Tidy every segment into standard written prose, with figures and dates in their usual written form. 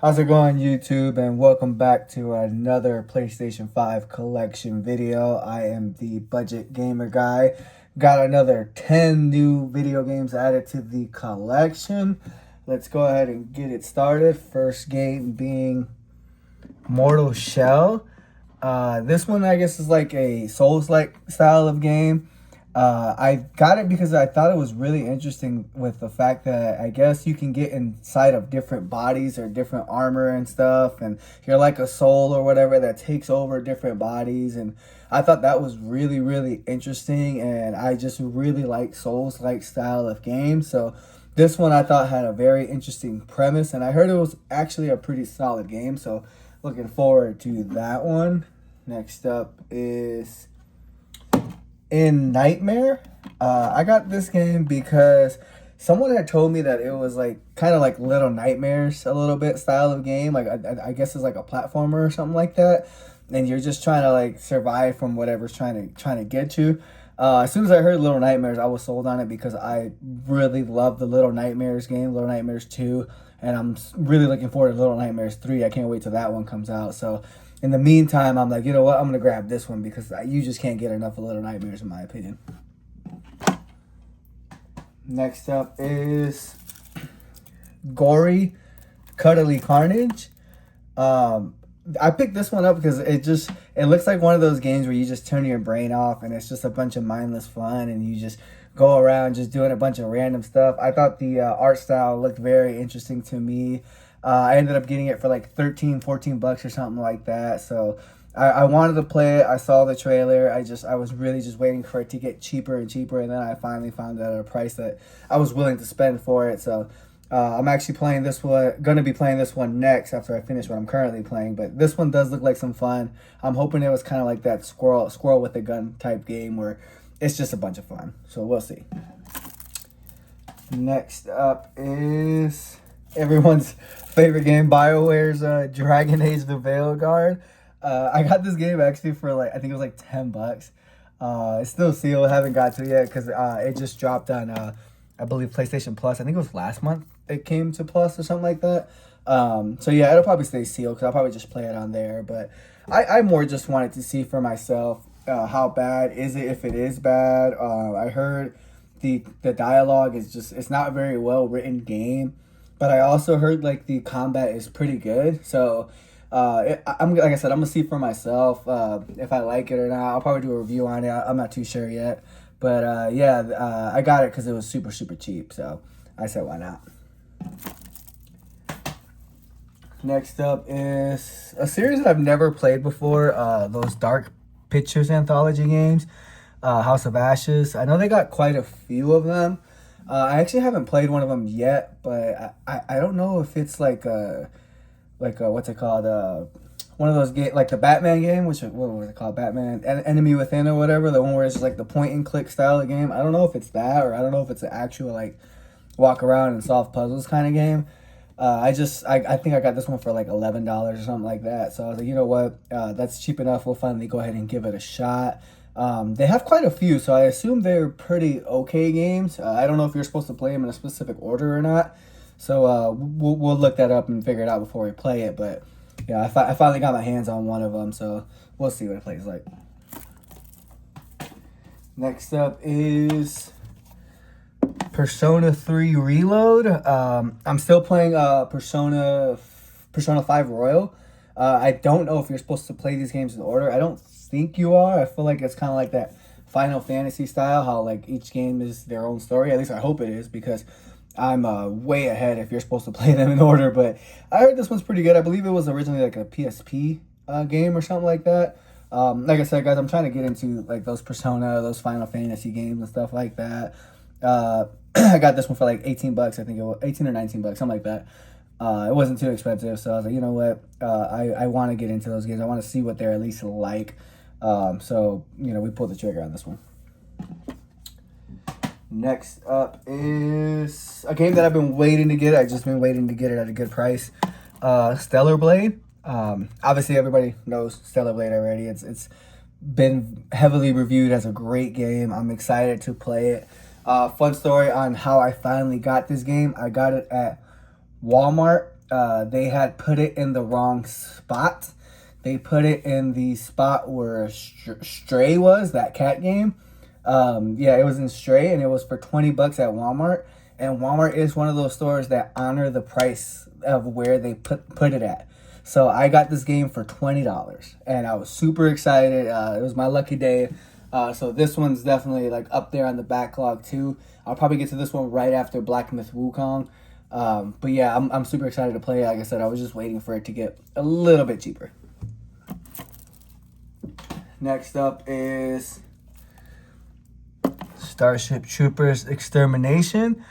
How's it going, YouTube? And welcome back to another PlayStation 5 collection video. I am the budget gamer guy. Got another 10 new video games added to the collection. Let's go ahead and get it started. First game being Mortal Shell. This one, I guess, is like a Souls-like style of game. I got it because I thought it was really interesting with the fact that I guess you can get inside of different bodies or different armor and stuff, and you're like a soul or whatever that takes over different bodies. And I thought that was really, really interesting, and I just really like Souls-like style of games. So this one I thought had a very interesting premise, and I heard it was actually a pretty solid game. So looking forward to that one. Next up is In Nightmare. I got this game because someone had told me that it was like kind of like Little Nightmares, a little bit style of game. Like I guess it's like a platformer or something like that, and you're just trying to like survive from whatever's trying to get you. As soon as I heard Little Nightmares, I was sold on it because I really love the Little Nightmares game, Little Nightmares 2, and I'm really looking forward to Little Nightmares 3. I can't wait till that one comes out. So in the meantime, I'm like, you know what? I'm going to grab this one because you just can't get enough of Little Nightmares, in my opinion. Next up is Gory Cuddly Carnage. I picked this one up because it looks like one of those games where you just turn your brain off and it's just a bunch of mindless fun and you just go around just doing a bunch of random stuff. I thought the art style looked very interesting to me. I ended up getting it for like 13, 14 bucks or something like that. So I wanted to play it. I saw the trailer. I was really just waiting for it to get cheaper and cheaper. And then I finally found it at a price that I was willing to spend for it. So I'm actually playing this one, going to be playing this one next after I finish what I'm currently playing. But this one does look like some fun. I'm hoping it was kind of like that squirrel with a gun type game where it's just a bunch of fun. So we'll see. Next up is everyone's favorite game, BioWare's Dragon Age The Veilguard. I got this game actually for like, I think it was like 10 bucks. It's still sealed, haven't got to it yet because it just dropped on, I believe, PlayStation Plus. I think it was last month it came to Plus or something like that. So yeah, it'll probably stay sealed because I'll probably just play it on there. But I more just wanted to see for myself how bad is it, if it is bad. I heard the dialogue is just, it's not a very well written game. But I also heard like the combat is pretty good. So I'm like I said, I'm gonna see for myself if I like it or not. I'll probably do a review on it. I'm not too sure yet. But I got it because it was super, super cheap. So I said, why not? Next up is a series that I've never played before. Those Dark Pictures anthology games, House of Ashes. I know they got quite a few of them. I actually haven't played one of them yet, but I don't know if it's like a what's it called? One of those games, like the Batman game, what was it called? Batman Enemy Within or whatever. The one where it's just like the point and click style of game. I don't know if it's that, or I don't know if it's an actual like walk around and solve puzzles kind of game. I think I got this one for like $11 or something like that. So I was like, you know what? That's cheap enough. We'll finally go ahead and give it a shot. They have quite a few, so I assume they're pretty okay games. I don't know if you're supposed to play them in a specific order or not. So we'll look that up and figure it out before we play it. But yeah, I finally got my hands on one of them, so we'll see what it plays like. Next up is Persona 3 Reload. I'm still playing Persona 5 Royal. I don't know if you're supposed to play these games in order. I don't think you are. I feel like it's kind of like that Final Fantasy style, how like each game is their own story. At least I hope it is, because I'm way ahead if you're supposed to play them in order. But I heard this one's pretty good. I believe it was originally like a PSP game or something like that. Like I said, guys, I'm trying to get into like those Persona, those Final Fantasy games and stuff like that. I got this one for like 18 bucks. I think it was 18 or 19 bucks, something like that. It wasn't too expensive, so I was like, you know what? I want to get into those games. I want to see what they're at least like. So, you know, we pulled the trigger on this one. Next up is a game that I've been waiting to get. I've just been waiting to get it at a good price. Stellar Blade. Obviously, everybody knows Stellar Blade already. It's been heavily reviewed as a great game. I'm excited to play it. Fun story on how I finally got this game. I got it at Walmart. they had put it in the wrong spot. They put it in the spot where Stray was, that cat game. Yeah, it was in Stray, and it was for 20 bucks at Walmart. And Walmart is one of those stores that honor the price of where they put it at. So I got this game for $20, and I was super excited. It was my lucky day. So this one's definitely like up there on the backlog too. I'll probably get to this one right after Black Myth Wukong. But yeah, I'm super excited to play it. Like I said, I was just waiting for it to get a little bit cheaper. Next up is Starship Troopers Extermination.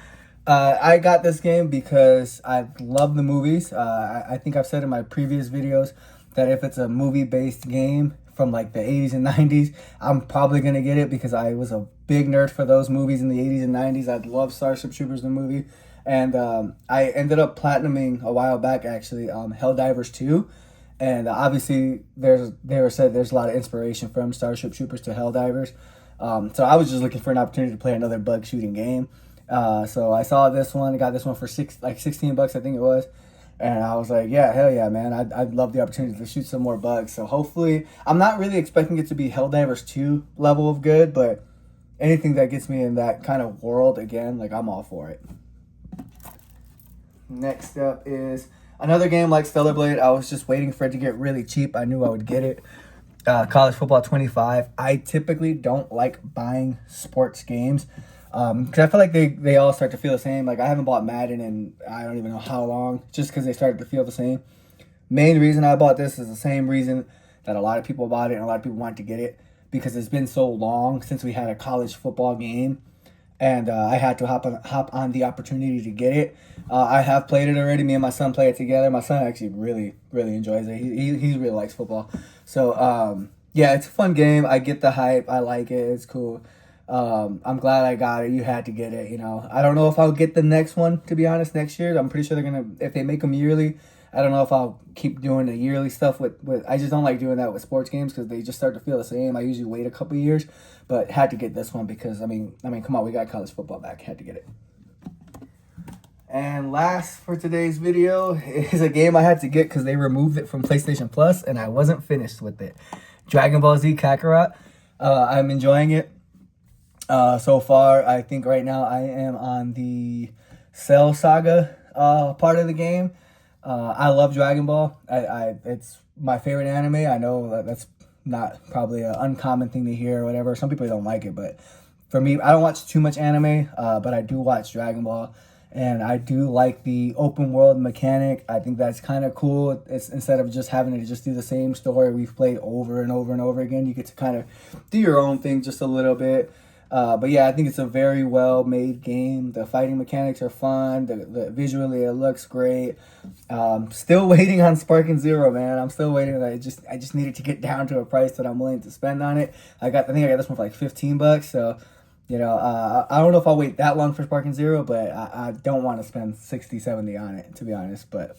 I got this game because I love the movies. I think I've said in my previous videos that if it's a movie-based game from like the 80s and 90s, I'm probably going to get it because I was a big nerd for those movies in the 80s and 90s. I love Starship Troopers, the movie. And I ended up platinuming a while back, actually, Helldivers 2. And obviously, there's a lot of inspiration from Starship Troopers to Helldivers. So I was just looking for an opportunity to play another bug shooting game. So I saw this one. I got this one for 16 bucks, I think it was. And I was like, yeah, hell yeah, man. I'd love the opportunity to shoot some more bugs. So hopefully, I'm not really expecting it to be Helldivers 2 level of good, but anything that gets me in that kind of world again, like I'm all for it. Next up is another game like Stellar Blade. I was just waiting for it to get really cheap. I knew I would get it. College Football 25. I typically don't like buying sports games because I feel like they all start to feel the same. Like I haven't bought Madden in I don't even know how long, just because they started to feel the same. Main reason I bought this is the same reason that a lot of people bought it and a lot of people wanted to get it, because it's been so long since we had a college football game. And I had to hop on the opportunity to get it. I have played it already. Me and my son play it together. My son actually really enjoys it. He really likes football. So yeah, it's a fun game. I get the hype. I like it. It's cool. I'm glad I got it. You had to get it. You know, I don't know if I'll get the next one, to be honest, next year. I'm pretty sure they're gonna, if they make them yearly. I don't know if I'll keep doing the yearly stuff with I just don't like doing that with sports games because they just start to feel the same. I usually wait a couple years, but had to get this one because I mean, come on, we got college football back. Had to get it. And last for today's video is a game I had to get because they removed it from PlayStation Plus and I wasn't finished with it. Dragon Ball Z Kakarot. I'm enjoying it so far. I think right now I am on the Cell Saga part of the game. I love Dragon Ball. It's my favorite anime. I know that's not probably an uncommon thing to hear or whatever. Some people don't like it, but for me, I don't watch too much anime, but I do watch Dragon Ball. And I do like the open world mechanic. I think that's kind of cool. It's instead of just having to just do the same story we've played over and over and over again, you get to kind of do your own thing just a little bit. But yeah, I think it's a very well made game. The fighting mechanics are fun. The visually it looks great. Still waiting on Sparking Zero, man. I'm still waiting. I just needed to get down to a price that I'm willing to spend on it. I think I got this one for like 15 bucks. So, you know, I don't know if I'll wait that long for Sparking Zero, but I don't want to spend 60, 70 on it, to be honest. But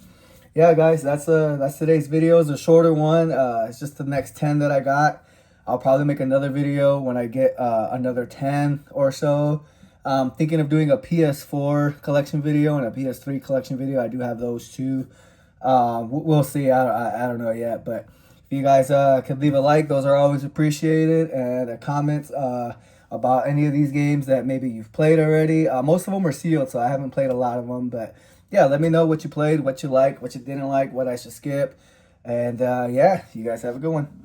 yeah, guys, that's today's video. It's a shorter one. It's just the next 10 that I got. I'll probably make another video when I get another 10 or so. Thinking of doing a PS4 collection video and a PS3 collection video. I do have those too. We'll see. I don't know yet. But if you guys could leave a like, those are always appreciated. And comments about any of these games that maybe you've played already. Most of them are sealed, so I haven't played a lot of them. But yeah, let me know what you played, what you liked, what you didn't like, what I should skip. And yeah, you guys have a good one.